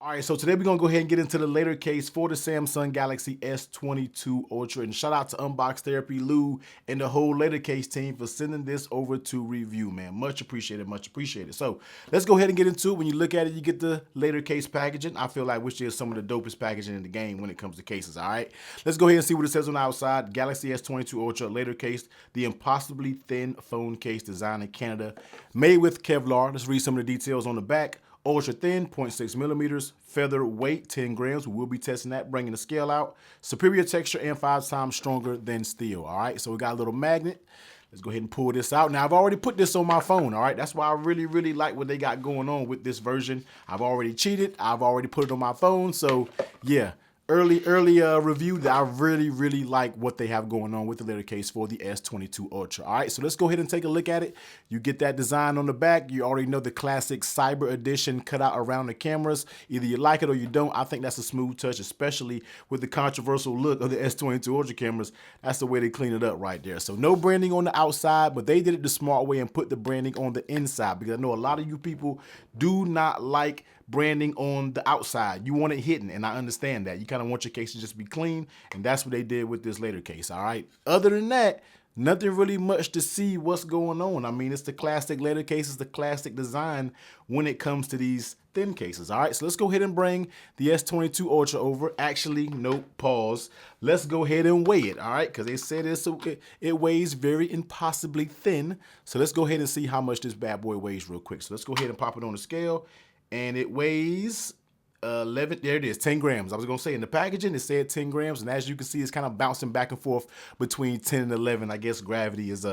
All right, so today we're gonna go ahead and get into the Latercase for the Samsung Galaxy S22 Ultra. And shout out to Unbox Therapy, Lou, and the whole Latercase team for sending this over to review, man. Much appreciated, much appreciated. So let's go ahead and get into it. When you look at it, you get the Latercase packaging. I feel like which is some of the dopest packaging in the game when it comes to cases, all right? Let's go ahead and see what it says on the outside. Galaxy S22 Ultra Latercase, the impossibly thin phone case designed in Canada, made with Kevlar. Let's read some of the details on the back. Ultra thin, 0.6 millimeters, feather weight, 10 grams. We will be testing that, bringing the scale out. Superior texture and 5 times stronger than steel, all right? So we got a little magnet. Let's go ahead and pull this out. Now, I've already put this on my phone, all right? That's why I really like what they got going on with this version. I've already cheated. I've already put it on my phone. So, yeah. Early review that I really like what they have going on with the Latercase for the S22 Ultra. All right, so let's go ahead and take a look at it. You get that design on the back. You already know the classic Cyber Edition cutout around the cameras. Either you like it or you don't. I think that's a smooth touch, especially with the controversial look of the S22 Ultra cameras. That's the way they clean it up right there. So no branding on the outside, but they did it the smart way and put the branding on the inside, because I know a lot of you people do not like branding on the outside. You want it hidden, and I understand that. You kind of want your case to just be clean, and that's what they did with this Latercase, all right? Other than that, nothing really much to see what's going on. I mean, it's the classic Latercase, it's the classic design when it comes to these thin cases, all right? So let's go ahead and bring the S22 Ultra over. Actually, nope, pause. Let's go ahead and weigh it, all right? Because they said it weighs very impossibly thin. So let's go ahead and see how much this bad boy weighs real quick. So let's go ahead and pop it on the scale. And it weighs 11, there it is, 10 grams. I was gonna say in the packaging, it said 10 grams. And as you can see, it's kind of bouncing back and forth between 10 and 11. I guess gravity is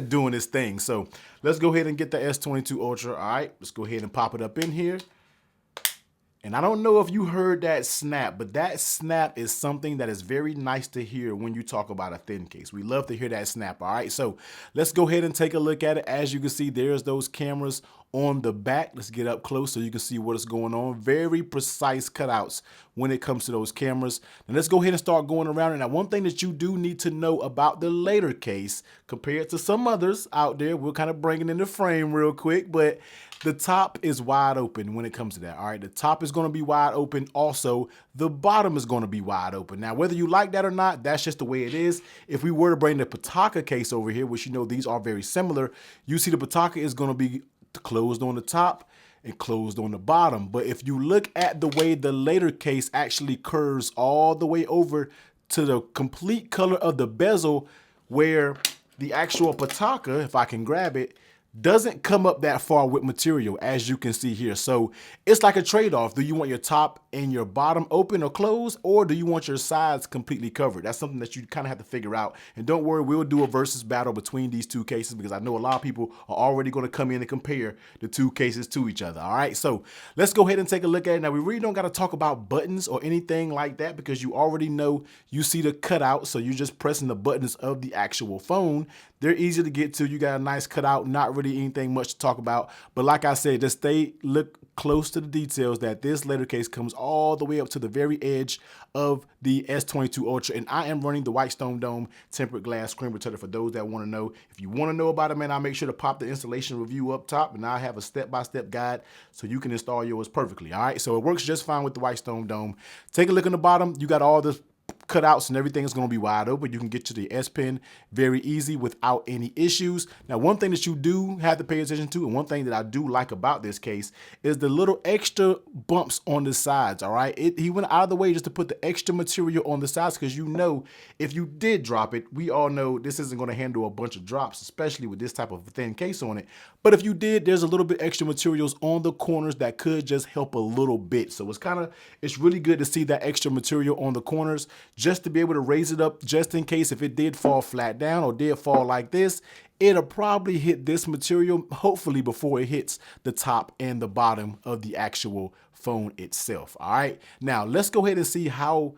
doing its thing. So let's go ahead and get the S22 Ultra. All right, let's go ahead and pop it up in here. And I don't know if you heard that snap, but that snap is something that is very nice to hear when you talk about a thin case. We love to hear that snap, all right? So let's go ahead and take a look at it. As you can see, there's those cameras on the back. Let's get up close so you can see what is going on. Very precise cutouts when it comes to those cameras. And let's go ahead and start going around. And now one thing that you do need to know about the Latercase compared to some others out there, we'll kind of bring it in the frame real quick, but the top is wide open when it comes to that, all right? The top is gonna be wide open. Also, the bottom is gonna be wide open. Now, whether you like that or not, that's just the way it is. If we were to bring the Pataka case over here, which you know these are very similar, you see the Pataka is gonna be closed on the top and closed on the bottom. But if you look at the way the Latercase actually curves all the way over to the complete color of the bezel, where the actual Pataka, if I can grab it, doesn't come up that far with material, as you can see here. So it's like a trade-off. Do you want your top and your bottom open or closed, or do you want your sides completely covered? That's something that you kind of have to figure out. And don't worry, we'll do a versus battle between these two cases, because I know a lot of people are already going to come in and compare the two cases to each other. All right, so let's go ahead and take a look at it. Now, we really don't got to talk about buttons or anything like that, because you already know, you see the cutout, so you're just pressing the buttons of the actual phone. They're easy to get to. You got a nice cutout, not really anything much to talk about. But like I said, just look close to the details that this Latercase comes all the way up to the very edge of the S22 Ultra. And I am running the Whitestone Dome tempered glass screen protector for those that want to know. If you want to know about it, man, I'll make sure to pop the installation review up top, and I have a step-by-step guide so you can install yours perfectly. All right, so it works just fine with the Whitestone Dome. Take a look on the bottom. You got all this cutouts and everything is going to be wide open. You can get to the S Pen very easy without any issues. Now, one thing that you do have to pay attention to, and one thing that I do like about this case, is the little extra bumps on the sides, all right? He went out of the way just to put the extra material on the sides, because you know, if you did drop it, we all know this isn't going to handle a bunch of drops, especially with this type of thin case on it. But if you did, there's a little bit extra materials on the corners that could just help a little bit. So it's really good to see that extra material on the corners, just to be able to raise it up, just in case if it did fall flat down or did fall like this, it'll probably hit this material, hopefully before it hits the top and the bottom of the actual phone itself. All right, now let's go ahead and see how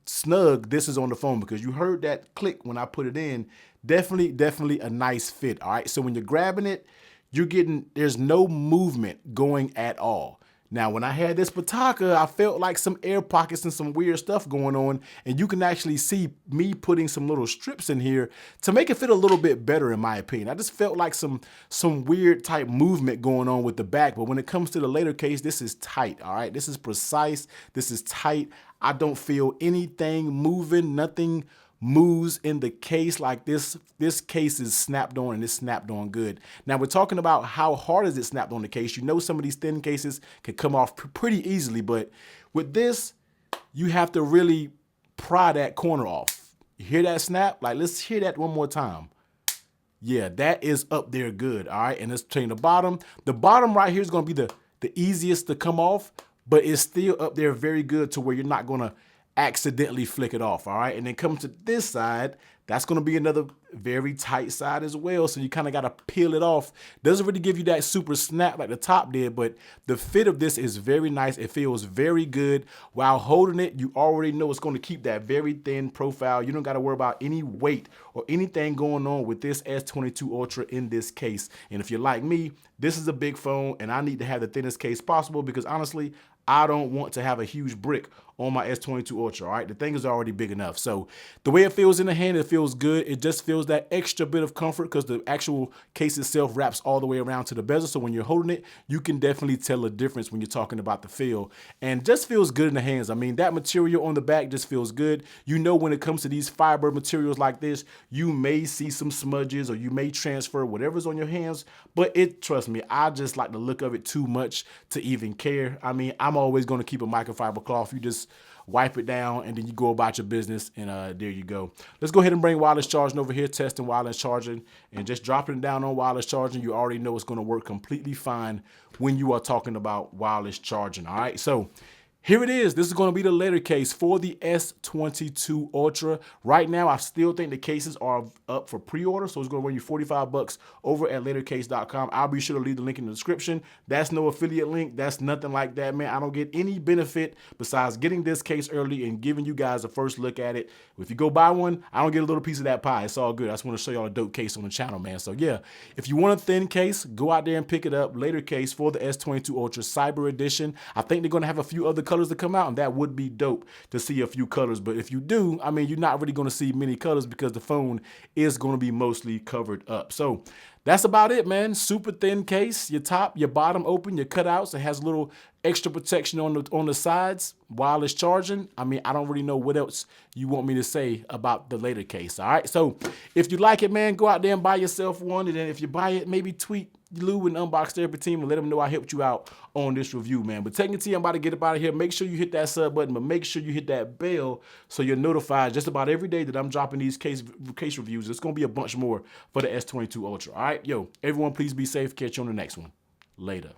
snug this is on the phone, because you heard that click when I put it in. Definitely a nice fit. All right, so when you're grabbing it, there's no movement going at all. Now, when I had this Pataka, I felt like some air pockets and some weird stuff going on, and you can actually see me putting some little strips in here to make it fit a little bit better, in my opinion. I just felt like some weird type movement going on with the back, but when it comes to the Latercase, this is tight, all right? This is precise, this is tight. I don't feel anything moving, nothing moves in the case like this. This case is snapped on, and it's snapped on good. Now we're talking about how hard is it snapped on the case. You know, some of these thin cases can come off pretty easily, but with this, you have to really pry that corner off. You hear that snap? Like, let's hear that one more time. Yeah, that is up there good, all right? And let's change the bottom. The bottom right here is gonna be the easiest to come off, but it's still up there very good to where you're not gonna accidentally flick it off, all right? And then come to this side, that's gonna be another very tight side as well, so you kind of got to peel it off. Doesn't really give you that super snap like the top did, but the fit of this is very nice. It feels very good. While holding it, you already know it's going to keep that very thin profile. You don't got to worry about any weight or anything going on with this S22 Ultra in this case. And if you're like me, this is a big phone, and I need to have the thinnest case possible because honestly, I don't want to have a huge brick on my S22 Ultra, all right? The thing is already big enough. So the way it feels in the hand, it feels good. It just feels that extra bit of comfort because the actual case itself wraps all the way around to the bezel. So when you're holding it, you can definitely tell a difference when you're talking about the feel. And just feels good in the hands. I mean, that material on the back just feels good. You know, when it comes to these fiber materials like this, you may see some smudges or you may transfer whatever's on your hands. But trust me, I just like the look of it too much to even care. I mean, I'm always going to keep a microfiber cloth. You just wipe it down and then you go about your business, and there you go. Let's go ahead and bring wireless charging over here, testing wireless charging, and just dropping it down on wireless charging. You already know it's going to work completely fine when you are talking about wireless charging. All right, so here it is. This is going to be the Latercase for the S22 Ultra. Right now, I still think the cases are up for pre-order, so it's going to run you $45 over at latercase.com. I'll be sure to leave the link in the description. That's no affiliate link. That's nothing like that, man. I don't get any benefit besides getting this case early and giving you guys a first look at it. If you go buy one, I don't get a little piece of that pie. It's all good. I just want to show y'all a dope case on the channel, man. So yeah, if you want a thin case, go out there and pick it up. Latercase for the S22 Ultra Cyber Edition. I think they're going to have a few other colors to come out, and that would be dope to see a few colors. But if you do, I mean, you're not really going to see many colors because the phone is going to be mostly covered up. So that's about it, man. Super thin case, your top, your bottom open, your cutouts. It has a little extra protection on the sides, wireless charging. I mean, I don't really know what else you want me to say about the Latercase. All right, so if you like it, man, go out there and buy yourself one, and then if you buy it, maybe tweet Lou and Unbox Therapy team and let them know I helped you out on this review, man. But technically, I'm about to get up out of here. Make sure you hit that sub button, but make sure you hit that bell so you're notified just about every day that I'm dropping these case reviews. It's going to be a bunch more for the S22 Ultra. All right, yo, everyone, please be safe. Catch you on the next one. Later.